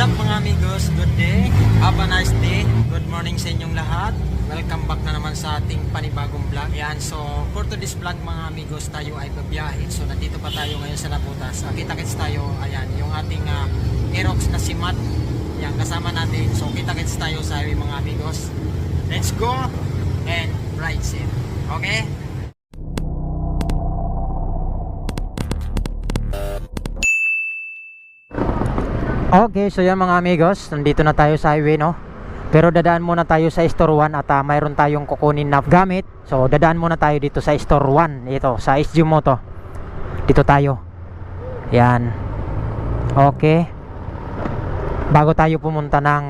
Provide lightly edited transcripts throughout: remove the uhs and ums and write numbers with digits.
What's up mga amigos? Good day. Have a nice day. Good morning sa inyong lahat. Welcome back na naman sa ating panibagong vlog. Yan, so for today's vlog mga amigos, tayo ay babiyahe. So nandito pa tayo ngayon sa Nabutas. Kita-kits tayo, ayan, yung ating Aerox na si Matt. Yan, kasama natin. So kita-kits tayo sa highway mga amigos. Let's go and ride it. Okay? Okay, so yan mga amigos, nandito na tayo sa highway, no? Pero dadaan muna tayo sa Store 1 at mayroon tayong kukunin na gamit. So dadaan muna tayo dito sa Store 1, ito, sa SG Moto. Dito tayo. Yan. Okay. Bago tayo pumunta ng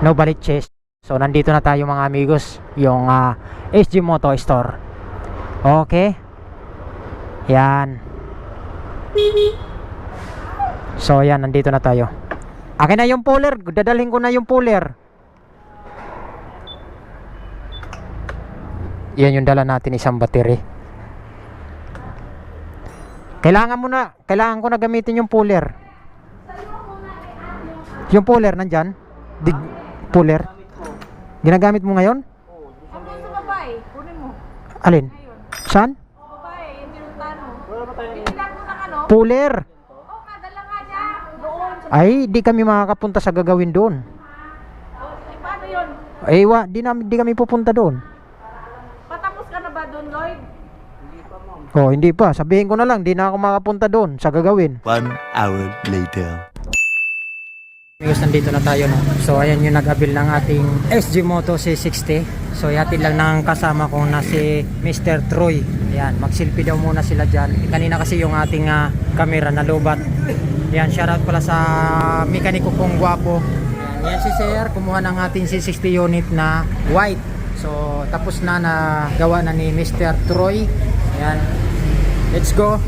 Novaliches. So nandito na tayo mga amigos, yung SG Moto Store. Okay. Yan. So yan, nandito na tayo. Akin na yung puller, dadalhin ko na yung puller. Yan yung dala natin, isang battery. Kailangan ko na gamitin yung puller. Yung puller nandyan? Puller? Ginagamit mo ngayon? Andun sa babae, kunin mo. Alin? Saan? Babae, yung pinuntahan mo. Pinuntahan mo ng ano? Puller! Oo nga, dala nga niya. Doon. Ay, di kami makakapunta sa gagawin doon. Eh, paano yun? Di kami pupunta doon. Patapos ka na ba doon, Lloyd? Oh, hindi pa. Sabihin ko na lang, di na ako makapunta doon sa gagawin. 1 hour later. Amigos, nandito na tayo, no? So ayan yung nag-abil ng ating SG Moto C60. So yatid lang ng kasama ko na si Mr. Troy. Ayan, mag-selfie daw muna sila dyan. Kanina kasi yung ating camera na lobat. Ayan, shoutout pala sa mekaniko kong gwapo. Ayan si Sir, kumuha ng ating C60 unit na white. So tapos na gawa na ni Mr. Troy. Ayan, let's go.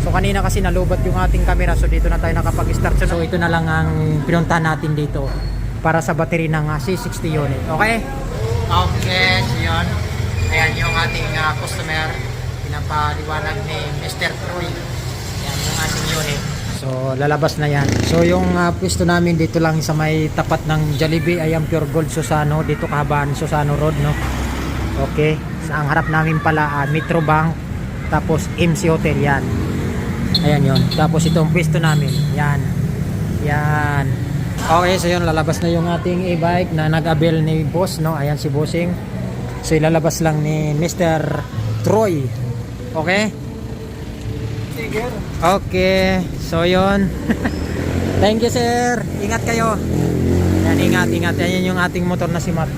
So kanina kasi nalubat yung ating camera, so dito na tayo nakapag-start. So ito na lang ang pinuntahan natin dito para sa battery ng C60 unit. Okay? Okay, so yun. Ayan yung ating customer. Pinapaliwanag ni Mr. Troy. Ayan yung ating unit. So lalabas na yan. So yung pwesto namin dito lang sa may tapat ng Jollibee, ayan Pure Gold Susano. Dito kahabaan Susano Road, no? Okay. Sa ang harap namin pala Metro Bank. Tapos MC Hotel, yan. Ayan yun. Tapos itong pwesto namin. Yan. Yan. Okay, so yun. Lalabas na yung ating e-bike na nag-avail ni boss, no? Ayan si bossing. So ilalabas lang ni Mr. Troy. Okay? Sige. Okay. So yun. Thank you, sir. Ingat kayo. Yan, ingat. Yan yung ating motor na si Matt.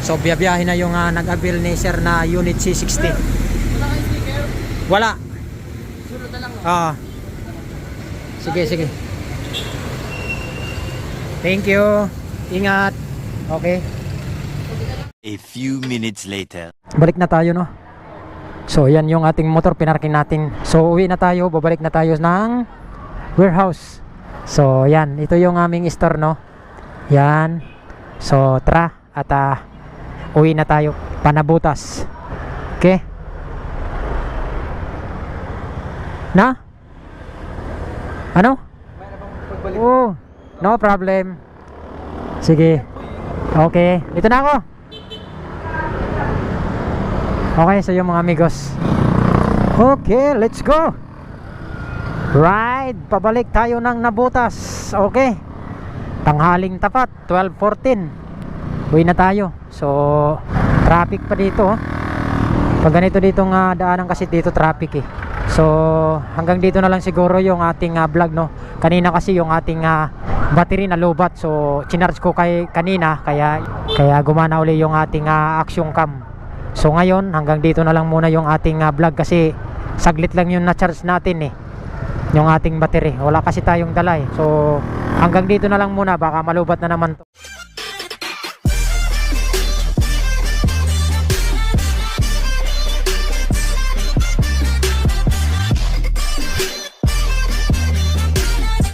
So biyabiyahin na yung nag-avail ni sir na unit C60. Wala kayong sticker? Wala. Sige. Thank you. Ingat. Okay. A few minutes later. Balik na tayo, no? So yan yung ating motor, pinarking natin. So uwi na tayo, babalik na tayo ng warehouse. So yan, ito yung aming store, no? Yan. So tara at uwi na tayo, Panabutas. Okay? Na? Ano? Oh, no problem. Sige. Okay, dito na ako. Okay, so yung mga amigos. Okay, let's go. Ride, pabalik tayo ng Nabutas. Okay. Tanghaling tapat, 12:14. Uwi na tayo. So, traffic pa dito, oh. Pag ganito ditong daanan kasi dito traffic, eh. So hanggang dito na lang siguro yung ating vlog, no. Kanina kasi yung ating battery na lobat, so chinarge ko kanina, kaya gumana uli yung ating action cam. So ngayon hanggang dito na lang muna yung ating vlog kasi saglit lang yung na-charge natin, eh, yung ating battery. Wala kasi tayong dala, eh. So hanggang dito na lang muna, baka malubat na naman to.